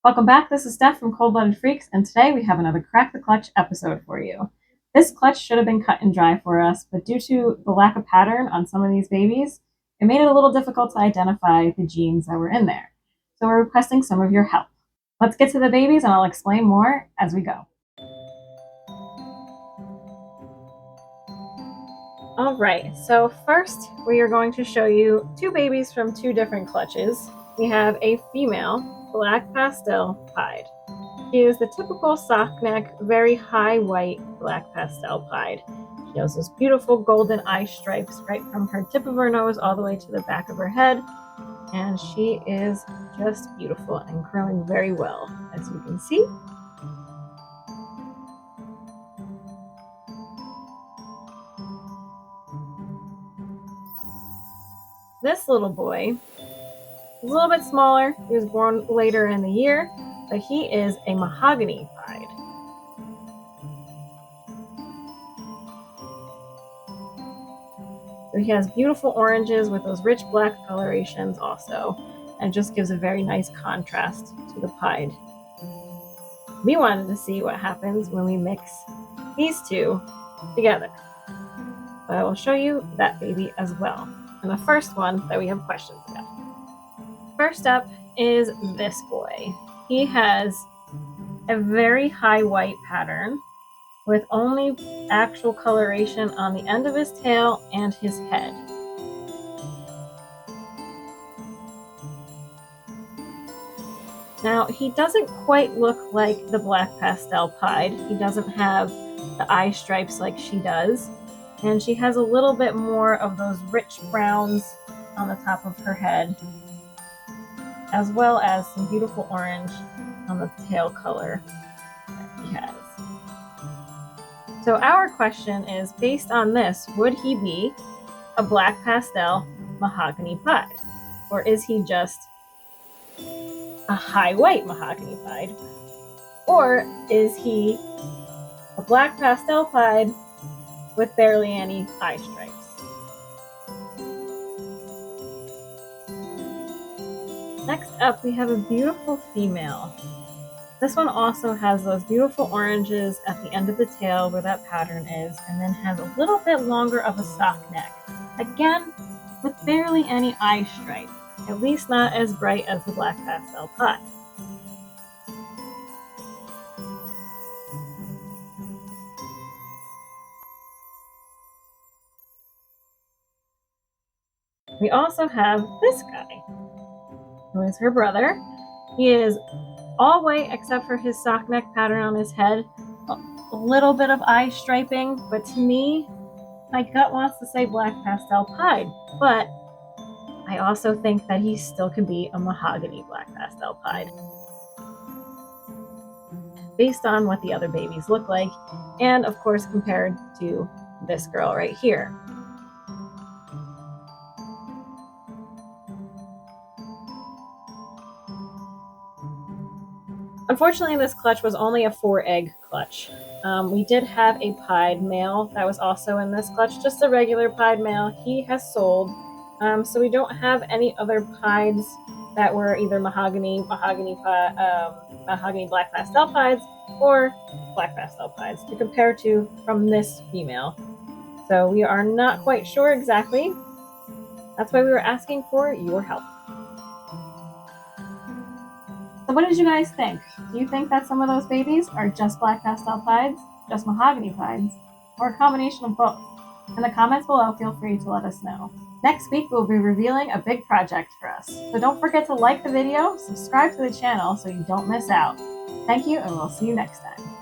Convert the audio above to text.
Welcome back, this is Steph from Cold Blooded Freaks, and today we have another Crack the Clutch episode for you. This clutch should have been cut and dry for us, but due to the lack of pattern on some of these babies, it made it a little difficult to identify the genes that were in there. So we're requesting some of your help. Let's get to the babies and I'll explain more as we go. Alright, so first we are going to show you two babies from two different clutches. We have a female, Black Pastel Pied. She is the typical sock neck, very high white Black Pastel Pied. She has those beautiful golden eye stripes right from her tip of her nose all the way to the back of her head. And she is just beautiful and growing very well, as you can see. This little boy is a little bit smaller. He was born later in the year, but he is a Mahogany Pied. So he has beautiful oranges with those rich black colorations also, and just gives a very nice contrast to the Pied. We wanted to see what happens when we mix these two together. But I will show you that baby as well. And the first one that we have questions about. First up is this boy. He has a very high white pattern with only actual coloration on the end of his tail and his head. Now, he doesn't quite look like the Black Pastel Pied. He doesn't have the eye stripes like she does. And she has a little bit more of those rich browns on the top of her head, as well as some beautiful orange on the tail color that he has. So our question is, based on this, would he be a Black Pastel Mahogany Pied? Or is he just a high white Mahogany Pied? Or is he a Black Pastel Pied with barely any eye stripes? Next up, we have a beautiful female. This one also has those beautiful oranges at the end of the tail where that pattern is, and then has a little bit longer of a sock neck. Again, with barely any eye stripe, at least not as bright as the Black Pastel Pied. We also have this guy, who is her brother. He is all white except for his sock neck pattern on his head. A little bit of eye striping, but to me, my gut wants to say Black Pastel Pied, but I also think that he still could be a Mahogany Black Pastel Pied, based on what the other babies look like, and of course compared to this girl right here. Unfortunately, this clutch was only a 4-egg clutch. We did have a Pied male that was also in this clutch, just a regular Pied male. He has sold, so we don't have any other Pieds that were either Mahogany Black Pastel Pieds, or Black Pastel Pieds to compare to from this female. So we are not quite sure exactly. That's why we were asking for your help. So what did you guys think? Do you think that some of those babies are just Black Pastel Pieds, just Mahogany Pieds, or a combination of both? In the comments below, feel free to let us know. Next week, we'll be revealing a big project for us. So don't forget to like the video, subscribe to the channel so you don't miss out. Thank you, and we'll see you next time.